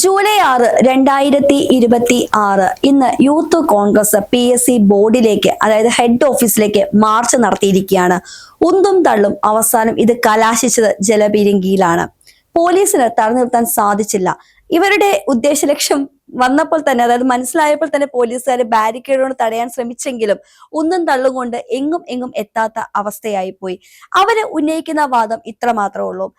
July 6, 2026 ഇന്ന് youth Congress PSC ബോർഡിലേക്ക്, അതായത് ഹെഡ് ഓഫീസിലേക്ക് മാർച്ച് നടത്തിയിരിക്കുകയാണ്. ഉന്തും തള്ളും അവസാനം ഇത് കലാശിച്ചത് ജലപീരങ്കിയിലാണ്. പോലീസിന് തടഞ്ഞു നിർത്താൻ സാധിച്ചില്ല. ഇവരുടെ ഉദ്ദേശ ലക്ഷ്യം വന്നപ്പോൾ തന്നെ, അതായത് മനസ്സിലായപ്പോൾ തന്നെ പോലീസുകാർ ബാരിക്കേഡ് കൊണ്ട് തടയാൻ ശ്രമിച്ചെങ്കിലും ഉന്തും തള്ളും കൊണ്ട് എങ്ങും എത്താത്ത അവസ്ഥയായി പോയി. അവര് ഉന്നയിക്കുന്ന വാദം ഇത്ര മാത്രമേ ഉള്ളൂ: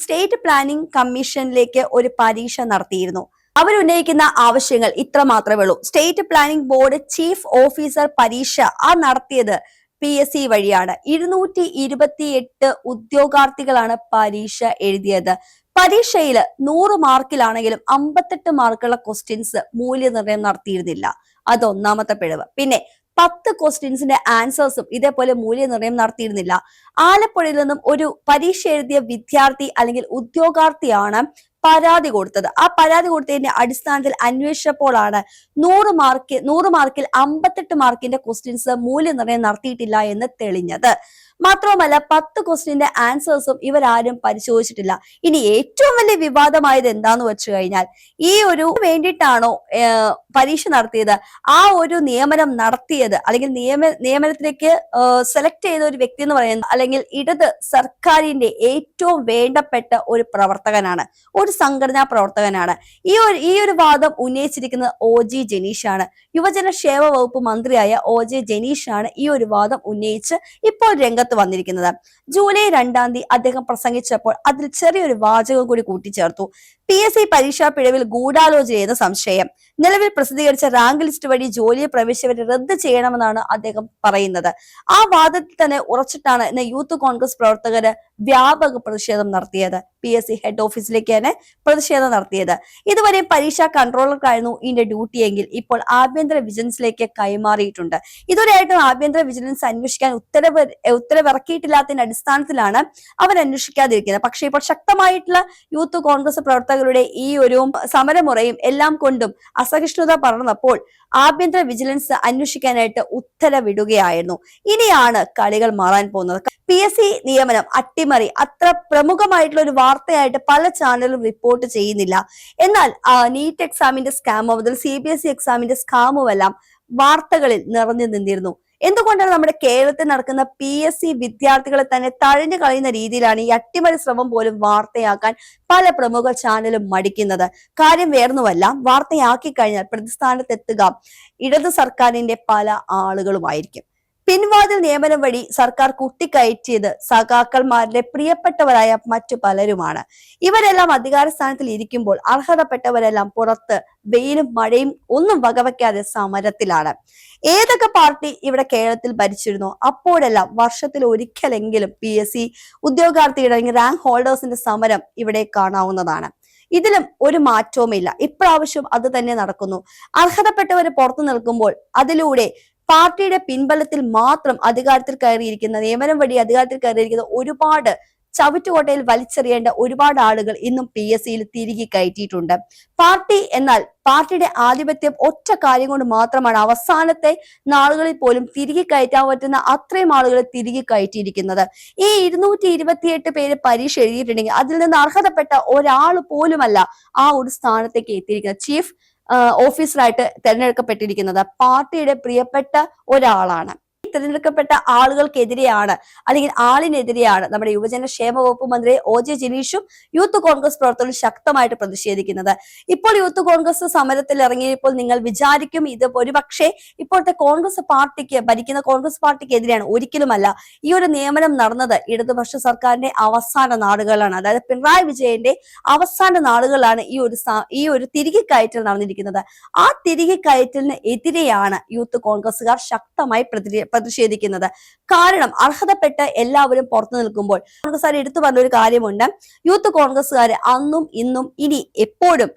സ്റ്റേറ്റ് പ്ലാനിംഗ് കമ്മീഷനിലേക്ക് ഒരു പരീക്ഷ നടത്തിയിരുന്നു. അവരുന്നയിക്കുന്ന ആവശ്യങ്ങൾ ഇത്ര മാത്രമേ ഉള്ളൂ. State planning board chief officer പരീക്ഷ നടത്തിയത് PSC വഴിയാണ്. 228 ഉദ്യോഗാർത്ഥികളാണ് പരീക്ഷ എഴുതിയത്. പരീക്ഷയിൽ 100 മാർക്കിലാണെങ്കിലും 58 മാർക്കുള്ള ക്വസ്റ്റ്യൻസ് മൂല്യനിർണ്ണയം നടത്തിയിരുന്നില്ല. അത് ഒന്നാമത്തെ പിഴവ്. പിന്നെ 10 ക്വസ്റ്റ്യൻസിന്റെ ആൻസേഴ്സും ഇതേപോലെ മൂല്യനിർണ്ണയം നടത്തിയിരുന്നില്ല. ആലപ്പുഴയിൽ നിന്നും ഒരു പരീക്ഷ എഴുതിയ വിദ്യാർത്ഥി അല്ലെങ്കിൽ ഉദ്യോഗാർത്ഥിയാണ് പരാതി കൊടുത്തത്. ആ പരാതി കൊടുത്തതിന്റെ അടിസ്ഥാനത്തിൽ അന്വേഷിച്ചപ്പോഴാണ് 100 മാർക്കിൽ 58 മാർക്കിന്റെ ക്വസ്റ്റ്യൻസ് മൂല്യനിർണ്ണയം നടത്തിയിട്ടില്ല എന്ന് തെളിഞ്ഞത്. മാത്രവുമല്ല 10 ക്വസ്റ്റ്യന്റെ ആൻസേഴ്സും ഇവരാരും പരിശോധിച്ചിട്ടില്ല. ഇനി ഏറ്റവും വലിയ വിവാദമായത് എന്താന്ന് വെച്ചു കഴിഞ്ഞാൽ, ഈ ഒരു വേണ്ടിയിട്ടാണോ പരീക്ഷ നടത്തിയത്, ആ ഒരു നിയമനം നടത്തിയത് അല്ലെങ്കിൽ നിയമനത്തിലേക്ക് സെലക്ട് ചെയ്ത ഒരു വ്യക്തി എന്ന് പറയുന്നത് അല്ലെങ്കിൽ ഇടത് സർക്കാരിന്റെ ഏറ്റവും വേണ്ടപ്പെട്ട ഒരു പ്രവർത്തകനാണ്, ഒരു സംഘടനാ പ്രവർത്തകനാണ്. ഈ ഒരു വാദം ഉന്നയിച്ചിരിക്കുന്നത് OG ജനീഷാണ്. യുവജന ക്ഷേമ വകുപ്പ് മന്ത്രിയായ OG ജനീഷാണ് ഈ ഒരു വാദം ഉന്നയിച്ച് ഇപ്പോൾ രംഗത്ത് വന്നിരിക്കുന്നത്. ജൂലൈ 2 അദ്ദേഹം പ്രസംഗിച്ചപ്പോൾ അതിൽ ചെറിയൊരു വാചകം കൂടി കൂട്ടിച്ചേർത്തു: PSC പരീക്ഷാ പിഴവിൽ ഗൂഢാലോചനയെന്ന് സംശയം. നിലവിൽ പ്രസിദ്ധീകരിച്ച റാങ്ക് ലിസ്റ്റ് വഴി ജോലിയെ പ്രവേശിച്ചവരെ റദ്ദ് ചെയ്യണമെന്നാണ് അദ്ദേഹം പറയുന്നത്. ആ വാദത്തിൽ തന്നെ ഉറച്ചിട്ടാണ് ഇന്ന് യൂത്ത് കോൺഗ്രസ് പ്രവർത്തകര് വ്യാപക പ്രതിഷേധം നടത്തിയത്. PSC ഹെഡ് ഓഫീസിലേക്ക് തന്നെ പ്രതിഷേധം നടത്തിയത്. ഇതുവരെ പരീക്ഷാ കൺട്രോളർക്കായിരുന്നു ഇതിന്റെ ഡ്യൂട്ടി എങ്കിൽ ഇപ്പോൾ ആഭ്യന്തര വിജിലൻസിലേക്ക് കൈമാറിയിട്ടുണ്ട്. ഇതുവരെയായിട്ടും ആഭ്യന്തര വിജിലൻസ് അന്വേഷിക്കാൻ ഉത്തരവിറക്കിയിട്ടില്ലാത്തതിന്റെ അടിസ്ഥാനത്തിലാണ് അവർ അന്വേഷിക്കാതിരിക്കുന്നത്. പക്ഷേ ഇപ്പോൾ ശക്തമായിട്ടുള്ള യൂത്ത് കോൺഗ്രസ് പ്രവർത്തകരുടെ ഈ ഒരു സമരമുറയും എല്ലാം കൊണ്ടും അസഹിഷ്ണുത പടർന്നപ്പോൾ ആഭ്യന്തര വിജിലൻസ് അന്വേഷിക്കാനായിട്ട് ഉത്തരവിടുകയായിരുന്നു. ഇനിയാണ് കളികൾ മാറാൻ പോകുന്നത്. PSC നിയമനം അട്ടിമറി അത്ര പ്രമുഖമായിട്ടുള്ള ഒരു വാർത്തയായിട്ട് പല ചാനലും റിപ്പോർട്ട് ചെയ്യുന്നില്ല. എന്നാൽ നീറ്റ് എക്സാമിന്റെ സ്കാമോ മുതൽ CBSE എക്സാമിന്റെ സ്കാമുമെല്ലാം വാർത്തകളിൽ നിറഞ്ഞു നിന്നിരുന്നു. എന്തുകൊണ്ടാണ് നമ്മുടെ കേരളത്തിൽ നടക്കുന്ന PSC വിദ്യാർത്ഥികളെ തന്നെ തഴഞ്ഞു കളയുന്ന രീതിയിലാണ് ഈ അട്ടിമറി ശ്രമം പോലും വാർത്തയാക്കാൻ പല പ്രമുഖ ചാനലും മടിക്കുന്നത്? കാര്യം വേറൊന്നുമല്ല, വാർത്തയാക്കി കഴിഞ്ഞാൽ പ്രതിസ്ഥാനത്തെത്തുക ഇടത് സർക്കാരിന്റെ പല ആളുകളുമായിരിക്കും. പിൻവാതിൽ നിയമനം വഴി സർക്കാർ കുത്തിക്കയറ്റിയത് സഖാക്കന്മാരുടെ പ്രിയപ്പെട്ടവരായ മറ്റു പലരുമാണ്. ഇവരെല്ലാം അധികാര സ്ഥാനത്തിൽ ഇരിക്കുമ്പോൾ അർഹതപ്പെട്ടവരെല്ലാം പുറത്ത് വെയിലും മഴയും ഒന്നും വകവയ്ക്കാതെ സമരത്തിലാണ്. ഏതൊക്കെ പാർട്ടി ഇവിടെ കേരളത്തിൽ ഭരിച്ചിരുന്നോ അപ്പോഴെല്ലാം വർഷത്തിൽ ഒരിക്കലെങ്കിലും PSC ഉദ്യോഗാർത്ഥിയുടെ അല്ലെങ്കിൽ റാങ്ക് ഹോൾഡേഴ്സിന്റെ സമരം ഇവിടെ കാണാവുന്നതാണ്. ഇതിലും ഒരു മാറ്റവുമില്ല. ഇപ്രാവശ്യം അത് തന്നെ നടക്കുന്നു. അർഹതപ്പെട്ടവര് പുറത്തു നിൽക്കുമ്പോൾ അതിലൂടെ പാർട്ടിയുടെ പിൻബലത്തിൽ മാത്രം അധികാരത്തിൽ കയറിയിരിക്കുന്ന, നിയമനം വഴി അധികാരത്തിൽ കയറിയിരിക്കുന്ന ഒരുപാട് ചവിറ്റുകോട്ടയിൽ വലിച്ചെറിയേണ്ട ഒരുപാട് ആളുകൾ ഇന്നും PSCയിൽ തിരികെ കയറ്റിയിട്ടുണ്ട്. പാർട്ടി എന്നാൽ പാർട്ടിയുടെ ആധിപത്യം ഒറ്റ കാര്യം കൊണ്ട് മാത്രമാണ് അവസാനത്തെ നാളുകളിൽ പോലും തിരികെ കയറ്റാൻ പറ്റുന്ന അത്രയും ആളുകളെ തിരികെ കയറ്റിയിരിക്കുന്നത്. ഈ 228 പേര് പരീക്ഷ എഴുതിയിട്ടുണ്ടെങ്കിൽ അതിൽ നിന്ന് അർഹതപ്പെട്ട ഒരാൾ പോലുമല്ല ആ ഒരു സ്ഥാനത്തേക്ക് എത്തിയിരിക്കുന്നത്. ചീഫ് ഓഫീസറായിട്ട് തെരഞ്ഞെടുക്കപ്പെട്ടിരിക്കുന്നത് പാർട്ടിയുടെ പ്രിയപ്പെട്ട ഒരാളാണ്. തിരഞ്ഞെടുക്കപ്പെട്ട ആളുകൾക്കെതിരെയാണ് അല്ലെങ്കിൽ ആളിനെതിരെയാണ് നമ്മുടെ യുവജന ക്ഷേമ വകുപ്പ് മന്ത്രി OG ജനീഷും യൂത്ത് കോൺഗ്രസ് പ്രവർത്തകരും ശക്തമായിട്ട് പ്രതിഷേധിക്കുന്നത്. ഇപ്പോൾ യൂത്ത് കോൺഗ്രസ് സമരത്തിൽ ഇറങ്ങിയപ്പോൾ നിങ്ങൾ വിചാരിക്കും ഇത് ഒരുപക്ഷെ ഇപ്പോഴത്തെ കോൺഗ്രസ് പാർട്ടിക്ക്, ഭരിക്കുന്ന കോൺഗ്രസ് പാർട്ടിക്ക് എതിരെയാണ്. ഒരിക്കലുമല്ല. ഈ ഒരു നിയമനം നടന്നത് ഇടതുപക്ഷ സർക്കാരിന്റെ അവസാന നാളുകളാണ്. അതായത് പിണറായി വിജയന്റെ അവസാന നാളുകളാണ് ഈ ഒരു തിരികെ കയറ്റൽ നടന്നിരിക്കുന്നത്. ആ തിരികെ കയറ്റലിന് എതിരെയാണ് യൂത്ത് കോൺഗ്രസുകാർ ശക്തമായി പ്രതിഷേധിക്കുന്നത്. കാരണം അർഹതപ്പെട്ട എല്ലാവരും പുറത്തു നിൽക്കുമ്പോൾ കോൺഗ്രസ്സുകാർ എടുത്തു പറഞ്ഞ ഒരു കാര്യമുണ്ട്: യൂത്ത് കോൺഗ്രസ്സുകാർ അന്നും ഇന്നും ഇനി എപ്പോഴും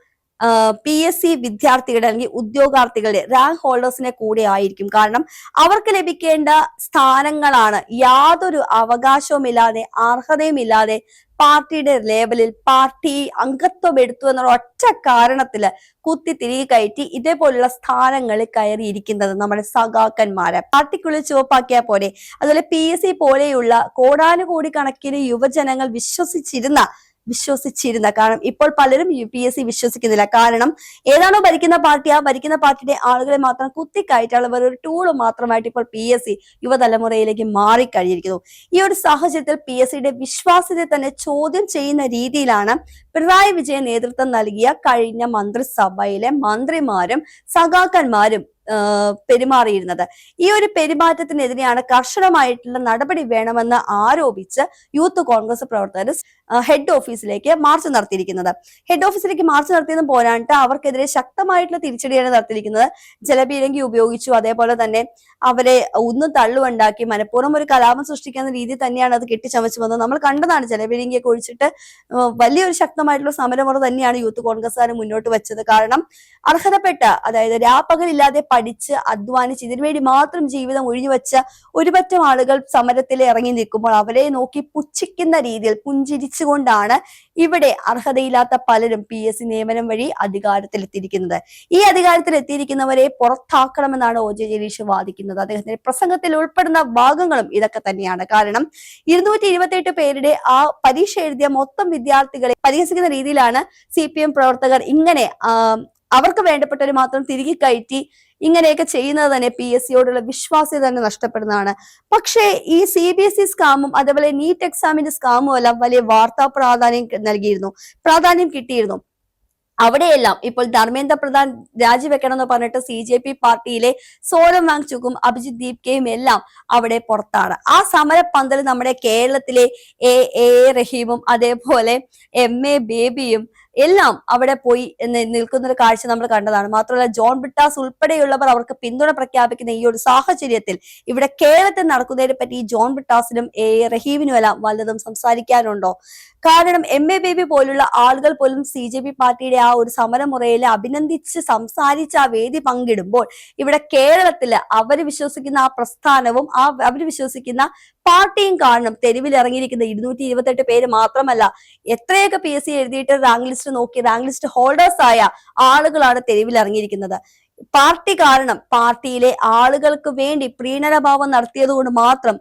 PSC വിദ്യാർത്ഥികളുടെ അല്ലെങ്കിൽ ഉദ്യോഗാർത്ഥികളുടെ റാങ്ക് ഹോൾഡേഴ്സിനെ കൂടെ ആയിരിക്കും. കാരണം അവർക്ക് ലഭിക്കേണ്ട സ്ഥാനങ്ങളാണ് യാതൊരു അവകാശവുമില്ലാതെ അർഹതയുമില്ലാതെ പാർട്ടിയുടെ ലേബലിൽ പാർട്ടി അംഗത്വം എടുത്തു എന്നുള്ള ഒറ്റ കാരണത്തില് കുത്തി തിരികെ കയറ്റി ഇതേപോലുള്ള സ്ഥാനങ്ങളിൽ കയറിയിരിക്കുന്നത് നമ്മുടെ സഖാക്കന്മാര്. പാർട്ടിക്കുള്ളിൽ ചുവപ്പാക്കിയാൽ പോലെ. അതുപോലെ PSC പോലെയുള്ള കോടാനുകോടി കണക്കിന് യുവജനങ്ങൾ വിശ്വസിച്ചിരുന്ന വിശ്വസിച്ചിരുന്ന, കാരണം ഇപ്പോൾ പലരും PSC വിശ്വസിക്കുന്നില്ല. കാരണം ഏതാണോ ഭരിക്കുന്ന പാർട്ടി, ആ ഭരിക്കുന്ന പാർട്ടിയുടെ ആളുകളെ മാത്രം കുത്തിക്കയറ്റാനുള്ള ഒരു ടൂള് മാത്രമായിട്ട് ഇപ്പോൾ PSC യുവതലമുറയിലേക്ക് മാറിക്കഴിഞ്ഞിരിക്കുന്നു. ഈ ഒരു സാഹചര്യത്തിൽ PSCയുടെ വിശ്വാസ്യതയെ തന്നെ ചോദ്യം ചെയ്യുന്ന രീതിയിലാണ് പിണറായി വിജയൻ നേതൃത്വം നൽകിയ കഴിഞ്ഞ മന്ത്രിസഭയിലെ മന്ത്രിമാരും സഖാക്കന്മാരും പെരുമാറിയിരുന്നത്. ഈ ഒരു പെരുമാറ്റത്തിനെതിരെയാണ് കർശനമായിട്ടുള്ള നടപടി വേണമെന്ന് ആരോപിച്ച് യൂത്ത് കോൺഗ്രസ് പ്രവർത്തകർ ഹെഡ് ഓഫീസിലേക്ക് മാർച്ച് നടത്തിയിരിക്കുന്നത്. ഹെഡ് ഓഫീസിലേക്ക് മാർച്ച് നടത്തിയതും പോരാണ്ട് അവർക്കെതിരെ ശക്തമായിട്ടുള്ള തിരിച്ചടിയാണ് നടത്തിയിരിക്കുന്നത്. ജലപീരങ്കി ഉപയോഗിച്ചു, അതേപോലെ തന്നെ അവരെ ഒന്നും തള്ളുണ്ടാക്കി, മനഃപൂർവ്വം ഒരു കലാപം സൃഷ്ടിക്കുന്ന രീതി തന്നെയാണ് അത് കെട്ടിച്ചമച്ചു വന്നത്. നമ്മൾ കണ്ടതാണ്. ജലപീരങ്കിയൊക്കെ ഒഴിച്ചിട്ട് വലിയൊരു ശക്തമായിട്ടുള്ള സമരമുറ തന്നെയാണ് യൂത്ത് കോൺഗ്രസ്സുകാർ മുന്നോട്ട് വെച്ചത്. കാരണം അർഹതപ്പെട്ട, അതായത് രാപ്പകലില്ലാതെ പഠിച്ച് അധ്വാനിച്ച് ഇതിനുവേണ്ടി മാത്രം ജീവിതം ഒഴിഞ്ഞുവെച്ച ഒരുപറ്റം ആളുകൾ സമരത്തിൽ ഇറങ്ങി നിൽക്കുമ്പോൾ അവരെ നോക്കി പുച്ഛിക്കുന്ന രീതിയിൽ പുഞ്ചിരിച്ചുകൊണ്ടാണ് ഇവിടെ അർഹതയില്ലാത്ത പലരും PSC നിയമനം വഴി അധികാരത്തിലെത്തിയിരിക്കുന്നത്. ഈ അധികാരത്തിലെത്തിയിരിക്കുന്നവരെ പുറത്താക്കണമെന്നാണ് OJ ജലീഷ് വാദിക്കുന്നത്. അദ്ദേഹത്തിന്റെ പ്രസംഗത്തിൽ ഉൾപ്പെടുന്ന ഭാഗങ്ങളും ഇതൊക്കെ തന്നെയാണ്. കാരണം 228 പേരുടെ ആ പരീക്ഷ എഴുതിയ മൊത്തം വിദ്യാർത്ഥികളെ പരിഹസിക്കുന്ന രീതിയിലാണ് CPM പ്രവർത്തകർ ഇങ്ങനെ അവർക്ക് വേണ്ടപ്പെട്ടവർ മാത്രം തിരികെ കയറ്റി ഇങ്ങനെയൊക്കെ ചെയ്യുന്നത് തന്നെ PSCയോടുള്ള വിശ്വാസ്യത തന്നെ നഷ്ടപ്പെടുന്നതാണ്. പക്ഷേ ഈ CBSE സ്കാമും അതേപോലെ നീറ്റ് എക്സാമിന്റെ സ്കാമും എല്ലാം വലിയ വാർത്താ പ്രാധാന്യം കിട്ടിയിരുന്നു. അവിടെയെല്ലാം ഇപ്പോൾ ധർമ്മേന്ദ്ര പ്രധാൻ രാജിവെക്കണം എന്ന് പറഞ്ഞിട്ട് CJP പാർട്ടിയിലെ സോനം വാങ്ചുക്കും അഭിജിത് ദീപ്കയും എല്ലാം അവിടെ പുറത്താണ്. ആ സമര പന്തൽ നമ്മുടെ കേരളത്തിലെ A റഹീമും അതേപോലെ MA ബേബിയും എല്ലാം അവിടെ പോയി നിൽക്കുന്ന ഒരു കാഴ്ച നമ്മൾ കണ്ടതാണ്. മാത്രമല്ല ജോൺ ബ്രിട്ടാസ് ഉൾപ്പെടെയുള്ളവർ അവർക്ക് പിന്തുണ പ്രഖ്യാപിക്കുന്ന ഈ ഒരു സാഹചര്യത്തിൽ ഇവിടെ കേരളത്തിൽ നടക്കുന്നതിനെ പറ്റി ജോൺ ബ്രിട്ടാസിനും റഹീമിനും എല്ലാം വല്ലതും സംസാരിക്കാനുണ്ടോ? കാരണം MA ബേബി പോലുള്ള ആളുകൾ പോലും CJP പാർട്ടിയുടെ ആ ഒരു സമരമുറയിൽ അഭിനന്ദിച്ച് സംസാരിച്ച് ആ വേദി പങ്കിടുമ്പോൾ ഇവിടെ കേരളത്തില് അവര് വിശ്വസിക്കുന്ന ആ പ്രസ്ഥാനവും അവര് വിശ്വസിക്കുന്ന പാർട്ടിയും കാരണം തെരുവിൽ ഇറങ്ങിയിരിക്കുന്ന 228 പേര് മാത്രമല്ല, എത്രയൊക്കെ PSC എഴുതിയിട്ട് റാങ്ക് ലിസ്റ്റ് നോക്കി റാങ്ക് ലിസ്റ്റ് ഹോൾഡേഴ്സ് ആയ ആളുകളാണ് തെരുവിൽ ഇറങ്ങിയിരിക്കുന്നത്. പാർട്ടി കാരണം പാർട്ടിയിലെ ആളുകൾക്ക് വേണ്ടി പ്രീണനഭാവം നടത്തിയത് കൊണ്ട് മാത്രം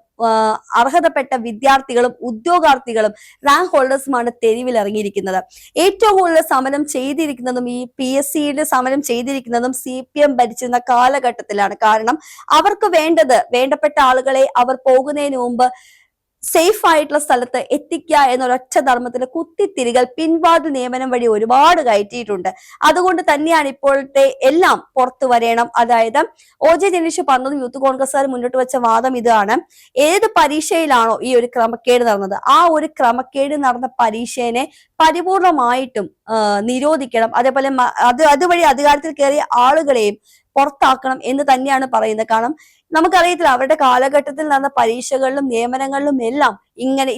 അർഹതപ്പെട്ട വിദ്യാർത്ഥികളും ഉദ്യോഗാർത്ഥികളും റാങ്ക് ഹോൾഡേഴ്സുമാണ് തെരുവിൽ ഇറങ്ങിയിരിക്കുന്നത്. ഏറ്റവും കൂടുതൽ സമരം ചെയ്തിരിക്കുന്നതും ഈ PSCയുടെ സമരം ചെയ്തിരിക്കുന്നതും CPM ഭരിച്ചിരുന്ന കാലഘട്ടത്തിലാണ്. കാരണം അവർക്ക് വേണ്ടപ്പെട്ട ആളുകളെ അവർ പോകുന്നതിന് മുമ്പ് സേഫ് ആയിട്ടുള്ള സ്ഥലത്ത് എത്തിക്കുക എന്നൊരൊറ്റ ധർമ്മത്തിന് കുത്തിത്തിരികൾ പിൻവാതിൽ നിയമനം വഴി ഒരുപാട് കയറ്റിയിട്ടുണ്ട്. അതുകൊണ്ട് തന്നെയാണ് ഇപ്പോഴത്തെ എല്ലാം പുറത്തു വരണം. അതായത് OJ ജലീഷ് പറഞ്ഞത് യൂത്ത് കോൺഗ്രസ്സുകാർ മുന്നോട്ട് വെച്ച വാദം ഇതാണ്: ഏത് പരീക്ഷയിലാണോ ഈ ഒരു ക്രമക്കേട് നടന്നത്, ആ ഒരു ക്രമക്കേട് നടന്ന പരീക്ഷയെ പരിപൂർണമായിട്ടും നിരോധിക്കണം. അതേപോലെ അതുവഴി അധികാരത്തിൽ കയറിയ ആളുകളെയും പുറത്താക്കണം എന്ന് തന്നെയാണ് പറയുന്നത്. കാരണം നമുക്കറിയത്തില്ല അവരുടെ കാലഘട്ടത്തിൽ നടന്ന പരീക്ഷകളിലും നിയമനങ്ങളിലും എല്ലാം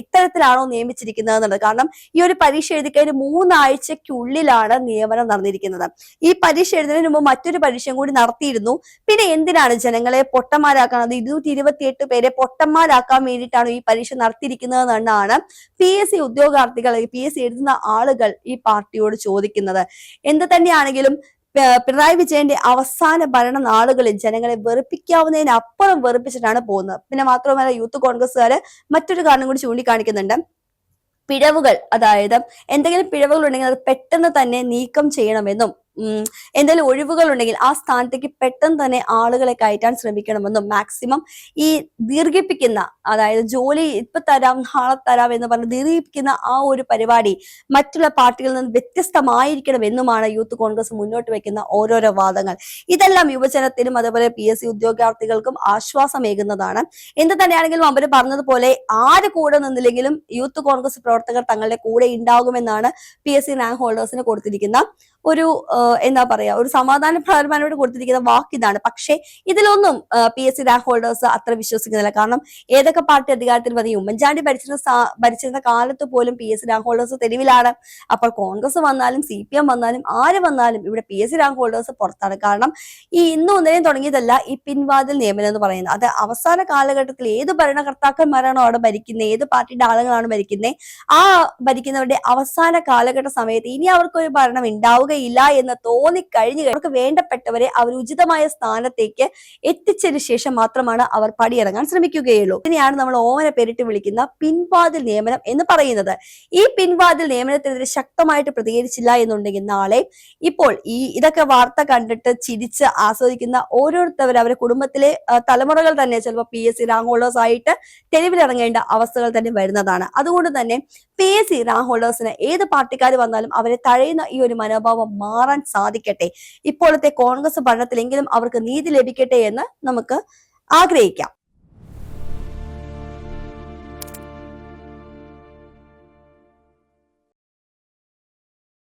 ഇത്തരത്തിലാണോ നിയമിച്ചിരിക്കുന്നത് എന്നുള്ളത്. കാരണം ഈ ഒരു പരീക്ഷ എഴുതിക്കഴിഞ്ഞ് 3 ആഴ്ചക്കുള്ളിലാണ് നിയമനം നടന്നിരിക്കുന്നത്. ഈ പരീക്ഷ എഴുതുന്നതിന് മുമ്പ് മറ്റൊരു പരീക്ഷയും കൂടി നടത്തിയിരുന്നു. പിന്നെ എന്തിനാണ് ജനങ്ങളെ പൊട്ടന്മാരാക്കുന്നത്? 228 പേരെ പൊട്ടന്മാരാക്കാൻ വേണ്ടിയിട്ടാണ് ഈ പരീക്ഷ നടത്തിയിരിക്കുന്നത് എന്നാണ് PSC ഉദ്യോഗാർത്ഥികൾ, PSC എഴുതുന്ന ആളുകൾ ഈ പാർട്ടിയോട് ചോദിക്കുന്നത്. എന്ത് തന്നെയാണെങ്കിലും പിണറായി വിജയന്റെ അവസാന ഭരണ നാളുകളിൽ ജനങ്ങളെ വെറുപ്പിക്കാവുന്നതിനപ്പുറം വെറുപ്പിച്ചിട്ടാണ് പോകുന്നത്. പിന്നെ മാത്രമല്ല യൂത്ത് കോൺഗ്രസ്സുകാര് മറ്റൊരു കാരണം കൂടി ചൂണ്ടിക്കാണിക്കുന്നുണ്ട്. പിഴവുകൾ, അതായത് എന്തെങ്കിലും പിഴവുകൾ ഉണ്ടെങ്കിൽ അത് പെട്ടെന്ന് തന്നെ നീക്കം ചെയ്യണമെന്നും എന്തെങ്കിലും ഒഴിവുകൾ ഉണ്ടെങ്കിൽ ആ സ്ഥാനത്തേക്ക് പെട്ടെന്ന് തന്നെ ആളുകളെ കയറ്റാൻ ശ്രമിക്കണമെന്നും മാക്സിമം ഈ ദീർഘിപ്പിക്കുന്ന, അതായത് ജോലി ഇപ്പൊ തരാം നാളെ തരാം എന്ന് പറഞ്ഞ് ദീർഘിപ്പിക്കുന്ന ആ ഒരു പരിപാടി മറ്റുള്ള പാർട്ടികളിൽ നിന്ന് വ്യത്യസ്തമായിരിക്കണം എന്നുമാണ് യൂത്ത് കോൺഗ്രസ് മുന്നോട്ട് വെക്കുന്ന ഓരോരോ വാദങ്ങൾ. ഇതെല്ലാം യുവജനത്തിനും അതേപോലെ PSC ഉദ്യോഗാർത്ഥികൾക്കും ആശ്വാസമേകുന്നതാണ്. എന്ത് തന്നെയാണെങ്കിലും അവർ പറഞ്ഞതുപോലെ ആര് കൂടെ നിന്നില്ലെങ്കിലും യൂത്ത് കോൺഗ്രസ് പ്രവർത്തകർ തങ്ങളുടെ കൂടെ ഉണ്ടാകുമെന്നാണ് PSC റാങ്ക് ഹോൾഡേഴ്സിന് കൊടുത്തിരിക്കുന്ന ഒരു എന്താ പറയാ ഒരു സമാധാനപരമായിട്ട് കൊടുത്തിരിക്കുന്ന വാക്കിതാണ്. പക്ഷേ ഇതിലൊന്നും PSC റാങ്ക് ഹോൾഡേഴ്സ് അത്ര വിശ്വസിക്കുന്നില്ല. കാരണം ഏതൊക്കെ പാർട്ടി അധികാരത്തിൽ വന്നു, ഉമ്മൻചാണ്ടി ഭരിച്ചിരുന്ന കാലത്ത് പോലും PSC റാങ്ക് ഹോൾഡേഴ്സ് തെരുവിലാണ്. അപ്പോൾ കോൺഗ്രസ് വന്നാലും CPM വന്നാലും ആര് വന്നാലും ഇവിടെ PSC റാങ്ക് ഹോൾഡേഴ്സ് പുറത്താണ്. കാരണം ഈ ഇന്നും ഒന്നിനെയും തുടങ്ങിയതല്ല ഈ പിൻവാതിൽ നിയമനം എന്ന് പറയുന്നത്. അത് അവസാന കാലഘട്ടത്തിൽ ഏത് ഭരണകർത്താക്കന്മാരാണോ അവിടെ ഭരിക്കുന്നത്, ഏത് പാർട്ടിയുടെ ആളുകളാണ് ഭരിക്കുന്നത്, ആ ഭരിക്കുന്നവരുടെ അവസാന കാലഘട്ട സമയത്ത് ഇനി അവർക്കൊരു ഭരണം ഉണ്ടാവുക ഉണ്ടാവുകയില്ല എന്ന് തോന്നിക്കഴിഞ്ഞു അവർക്ക് വേണ്ടപ്പെട്ടവരെ അവർ ഉചിതമായ സ്ഥാനത്തേക്ക് എത്തിച്ചതിനു ശേഷം മാത്രമാണ് അവർ പടിയിറങ്ങാൻ ശ്രമിക്കുകയുള്ളൂ. ഇതിനെയാണ് നമ്മൾ ഓമന പേരിട്ട് വിളിക്കുന്ന പിൻവാതിൽ നിയമനം എന്ന് പറയുന്നത്. ഈ പിൻവാതിൽ നിയമനത്തിനെതിരെ ശക്തമായിട്ട് പ്രതികരിച്ചില്ല എന്നുണ്ടെങ്കിൽ നാളെ ഇപ്പോൾ ഇതൊക്കെ വാർത്ത കണ്ടിട്ട് ചിരിച്ച് ആസ്വദിക്കുന്ന ഓരോരുത്തരും അവരുടെ കുടുംബത്തിലെ തലമുറകൾ തന്നെ ചിലപ്പോൾ PSC റാങ്ക് ഹോൾഡേഴ്സ് ആയിട്ട് തെരുവിലിറങ്ങേണ്ട അവസ്ഥകൾ തന്നെ വരുന്നതാണ്. അതുകൊണ്ട് തന്നെ PSC റാങ്ക് ഹോൾഡേഴ്സിന് ഏത് പാർട്ടിക്കാർ വന്നാലും അവരെ തഴയുന്ന ഈ ഒരു മനോഭാവം മാറാൻ സാധിക്കട്ടെ. ഇപ്പോഴത്തെ കോൺഗ്രസ് ഭരണത്തിലെങ്കിലും അവർക്ക് നീതി ലഭിക്കട്ടെ എന്ന് നമുക്ക് ആഗ്രഹിക്കാം.